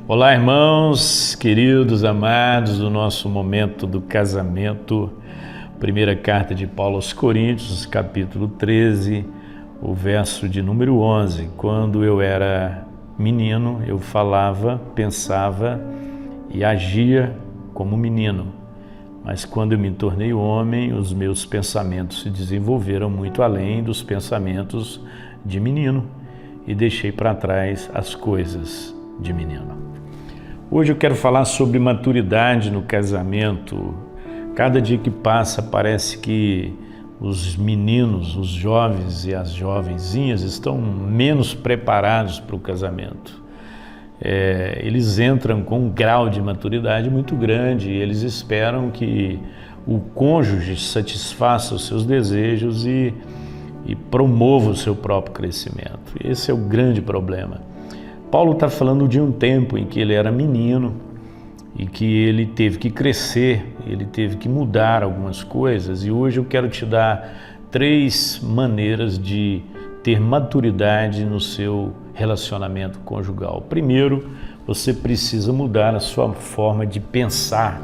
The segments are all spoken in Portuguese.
Olá, irmãos, queridos, amados, do nosso momento do casamento. Primeira carta de Paulo aos Coríntios, capítulo 13, o verso de número 11. Quando eu era menino, eu falava, pensava e agia como menino. Mas quando eu me tornei homem, os meus pensamentos se desenvolveram muito além dos pensamentos de menino e deixei para trás as coisas de menino. Hoje eu quero falar sobre maturidade no casamento. Cada dia que passa parece que os meninos, os jovens e as jovenzinhas estão menos preparados para o casamento. Eles entram com um grau de maturidade muito grande e eles esperam que o cônjuge satisfaça os seus desejos e promova o seu próprio crescimento. Esse é o grande problema. Paulo está falando de um tempo em que ele era menino e que ele teve que crescer, ele teve que mudar algumas coisas, e hoje eu quero te dar 3 maneiras de ter maturidade no seu relacionamento conjugal. Primeiro, você precisa mudar a sua forma de pensar.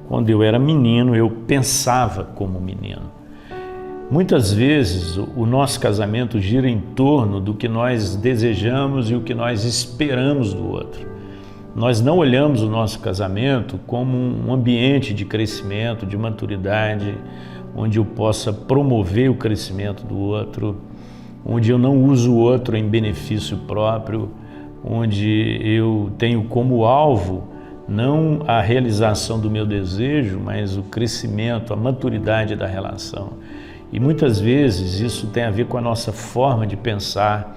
Quando eu era menino, eu pensava como menino. Muitas vezes o nosso casamento gira em torno do que nós desejamos e o que nós esperamos do outro. Nós não olhamos o nosso casamento como um ambiente de crescimento, de maturidade, onde eu possa promover o crescimento do outro, onde eu não uso o outro em benefício próprio, onde eu tenho como alvo não a realização do meu desejo, mas o crescimento, a maturidade da relação. E muitas vezes isso tem a ver com a nossa forma de pensar.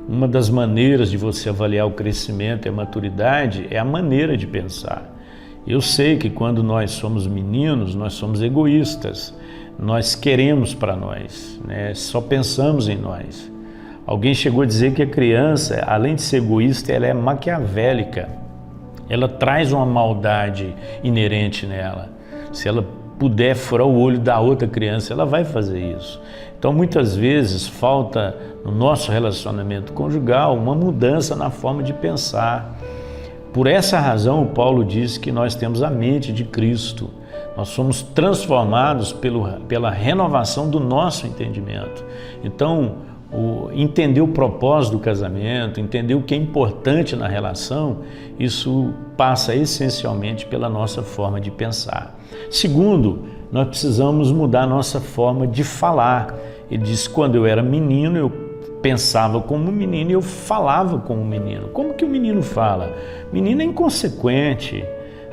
Uma das maneiras de você avaliar o crescimento e a maturidade é a maneira de pensar. Eu sei que quando nós somos meninos, nós somos egoístas, nós queremos para nós, né? Só pensamos em nós. Alguém chegou a dizer que a criança, além de ser egoísta, ela é maquiavélica. Ela traz uma maldade inerente nela. Se ela puder furar o olho da outra criança, ela vai fazer isso. Então, muitas vezes, falta no nosso relacionamento conjugal uma mudança na forma de pensar. Por essa razão, o Paulo diz que nós temos a mente de Cristo. Nós somos transformados pela renovação do nosso entendimento. Então, entender o propósito do casamento, entender o que é importante na relação, isso passa essencialmente pela nossa forma de pensar. Segundo, nós precisamos mudar a nossa forma de falar. Ele diz, quando eu era menino, eu pensava como menino e eu falava como menino. Como que o menino fala? Menino é inconsequente.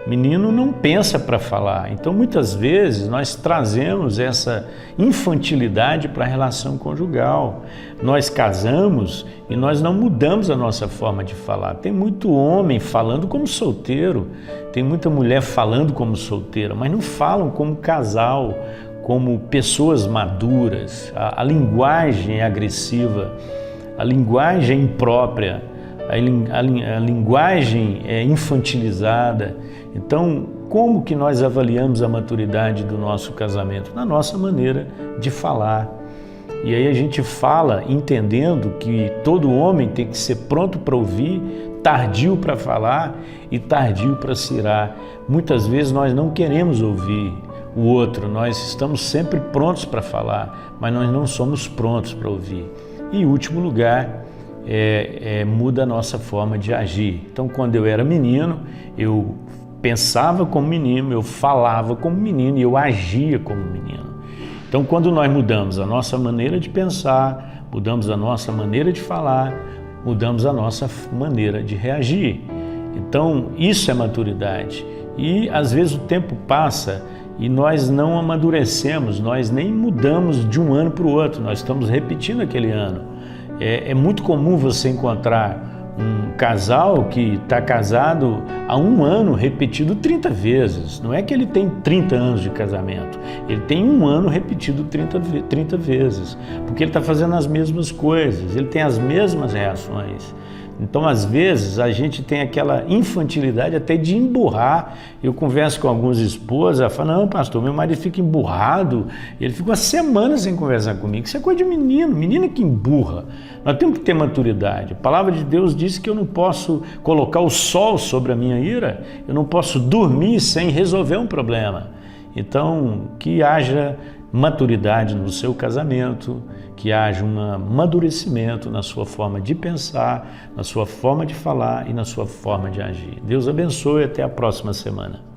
Menino não pensa para falar. Então, muitas vezes, nós trazemos essa infantilidade para a relação conjugal. Nós casamos e nós não mudamos a nossa forma de falar. Tem muito homem falando como solteiro, tem muita mulher falando como solteira, mas não falam como casal, como pessoas maduras. A linguagem é agressiva, a linguagem é imprópria, a linguagem é infantilizada. Então, como que nós avaliamos a maturidade do nosso casamento? Na nossa maneira de falar. E aí a gente fala entendendo que todo homem tem que ser pronto para ouvir, tardio para falar e tardio para se irar. Muitas vezes nós não queremos ouvir o outro, nós estamos sempre prontos para falar, mas nós não somos prontos para ouvir. E em último lugar, muda a nossa forma de agir. Então, quando eu era menino, eu pensava como menino, eu falava como menino e eu agia como menino. Então, quando nós mudamos a nossa maneira de pensar, mudamos a nossa maneira de falar, mudamos a nossa maneira de reagir. Então, isso é maturidade. E, às vezes, o tempo passa e nós não amadurecemos, nós nem mudamos de um ano para o outro, nós estamos repetindo aquele ano. É muito comum você encontrar um casal que está casado há 1 ano repetido 30 vezes. Não é que ele tem 30 anos de casamento, ele tem 1 ano repetido 30 vezes, porque ele está fazendo as mesmas coisas, ele tem as mesmas reações. Então, às vezes, a gente tem aquela infantilidade até de emburrar. Eu converso com algumas esposas, ela fala, não, pastor, meu marido fica emburrado, ele fica uma semana sem conversar comigo. Isso é coisa de menino, menina que emburra. Nós temos que ter maturidade. A palavra de Deus diz que eu não posso colocar o sol sobre a minha ira, eu não posso dormir sem resolver um problema. Então, que haja maturidade no seu casamento, que haja um amadurecimento na sua forma de pensar, na sua forma de falar e na sua forma de agir. Deus abençoe e até a próxima semana.